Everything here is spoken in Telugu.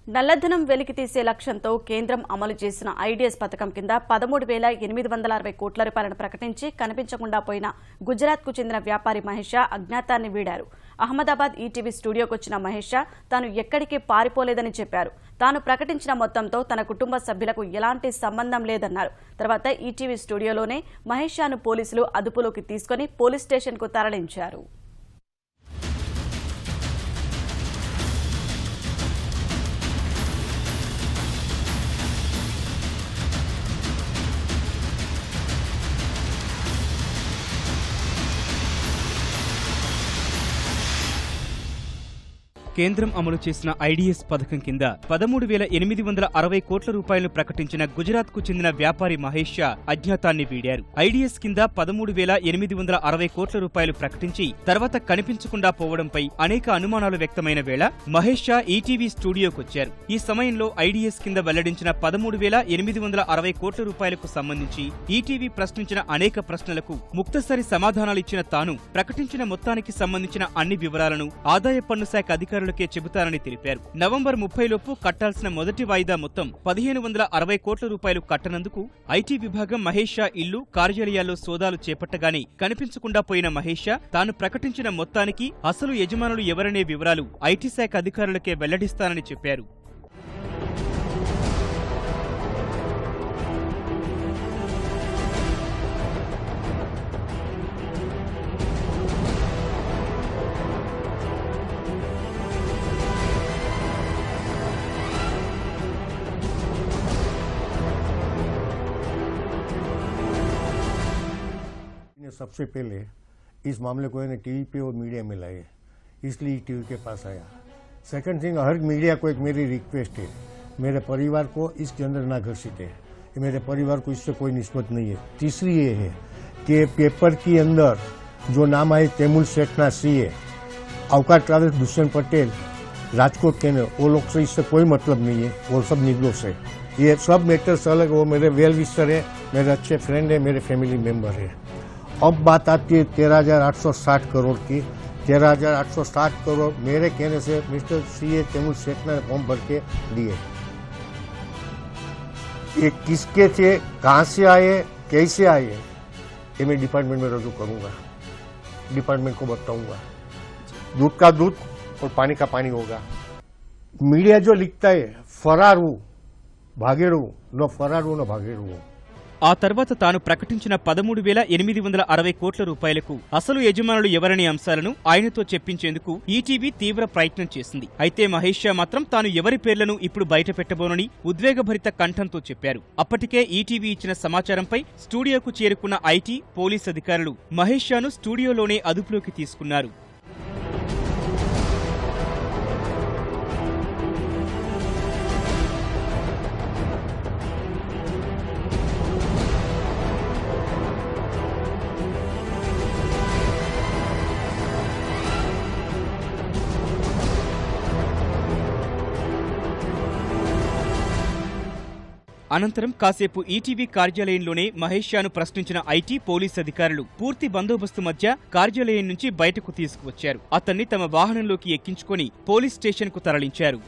నల్లధనం వెలికితీసే లక్ష్యంతో కేంద్రం అమలు చేసిన ఐడీఎస్ పథకం కింద 13,860 కోట్ల రూపాయలను ప్రకటించి కనిపించకుండా పోయిన గుజరాత్కు చెందిన వ్యాపారి మహేష్ అజ్ఞాతాన్ని వీడారు. అహ్మదాబాద్ ఈటీవీ స్టూడియోకి వచ్చిన మహేష్ తాను ఎక్కడికి పారిపోలేదని చెప్పారు. తాను ప్రకటించిన మొత్తంతో తన కుటుంబ సభ్యులకు ఎలాంటి సంబంధం లేదన్నారు. తర్వాత ఈటీవీ స్టూడియోలోనే మహేష్ను పోలీసులు అదుపులోకి తీసుకుని పోలీస్ స్టేషన్కు తరలించారు. కేంద్రం అమలు చేసిన ఐడీఎస్ పథకం కింద 13,860 కోట్ల రూపాయలు ప్రకటించిన గుజరాత్కు చెందిన వ్యాపారి మహేష్ అజ్ఞాతాన్ని వీడారు. ఐడీఎస్ కింద 13,860 కోట్ల రూపాయలు ప్రకటించి తర్వాత కనిపించకుండా పోవడంపై అనేక అనుమానాలు వ్యక్తమైన వేళ మహేష్ ఈటీవీ స్టూడియోకొచ్చారు. ఈ సమయంలో ఐడీఎస్ కింద వెల్లడించిన 13,860 కోట్ల రూపాయలకు సంబంధించి ఈటీవీ ప్రశ్నించిన అనేక ప్రశ్నలకు ముక్తసరి సమాధానాలిచ్చిన తాను ప్రకటించిన మొత్తానికి సంబంధించిన అన్ని వివరాలను ఆదాయ పన్ను శాఖ అధికారులకే చెబుతారని తెలిపారు. నవంబర్ 30 లోపు కట్టాల్సిన మొదటి వాయిదా మొత్తం 1,560 కోట్ల రూపాయలు కట్టనందుకు ఐటీ విభాగం మహేష్ ఇల్లు, కార్యాలయాల్లో సోదాలు చేపట్టగానే కనిపించకుండా పోయిన మహేష్ తాను ప్రకటించిన మొత్తానికి అసలు యజమానులు ఎవరనే వివరాలు ఐటీ శాఖ అధికారులకే వెల్లడిస్తానని చెప్పారు. सबसे पहले इस मामले को टीवी पे और मीडिया में लाए, इसलिए टीवी के पास आया। सेकंड थिंग, हर मीडिया को एक मेरी रिक्वेस्ट है, मेरे परिवार को इसके अंदर ना घसीटे है, मेरे परिवार को इससे कोई निस्बत नहीं है। तीसरी ये है कि पेपर के अंदर जो नाम आए तैमूर सेठना सीए, अवकाश ट्रावेल्स दुष्यंत पटेल, राजकोट के वो लोग से इससे कोई मतलब नहीं है, वो सब निर्दोष है। ये सब मैटर्स अलग, वो मेरे वेल विशर है, मेरे अच्छे फ्रेंड है, मेरे फैमिली मेंबर है। अब बात आती है 13,860 करोड़ की। 13,860 करोड़ मेरे कहने से मिस्टर सीए तैमूर सेठना ने फॉर्म भर के दिए। ये किसके थे, कहाँ से आए, कैसे आए, ये मैं डिपार्टमेंट में रजू करूंगा, डिपार्टमेंट को बताऊंगा। दूध का दूध और पानी का पानी होगा। मीडिया जो लिखता है फरार हूं भागेड़ू, न फरार हूं न भागेड़ू हूं। ఆ తర్వాత తాను ప్రకటించిన 13,860 కోట్ల రూపాయలకు అసలు యజమానులు ఎవరనే అంశాలను ఆయనతో చెప్పించేందుకు ఈటీవీ తీవ్ర ప్రయత్నం చేసింది. అయితే మహేష్ మాత్రం తాను ఎవరి పేర్లను ఇప్పుడు బయట పెట్టబోనని ఉద్వేగభరిత కంఠంతో చెప్పారు. అప్పటికే ఈటీవీ ఇచ్చిన సమాచారంపై స్టూడియోకు చేరుకున్న ఐటీ, పోలీస్ అధికారులు మహేష్ను స్టూడియోలోనే అదుపులోకి తీసుకున్నారు. అనంతరం కాసేపు ఈటీవీ కార్యాలయంలోనే మహేష్ను ప్రశ్నించిన ఐటీ, పోలీస్ అధికారులు పూర్తి బందోబస్తు మధ్య కార్యాలయం నుంచి బయటకు తీసుకువచ్చారు. అతన్ని తమ వాహనంలోకి ఎక్కించుకొని పోలీస్ స్టేషన్కు తరలించారు.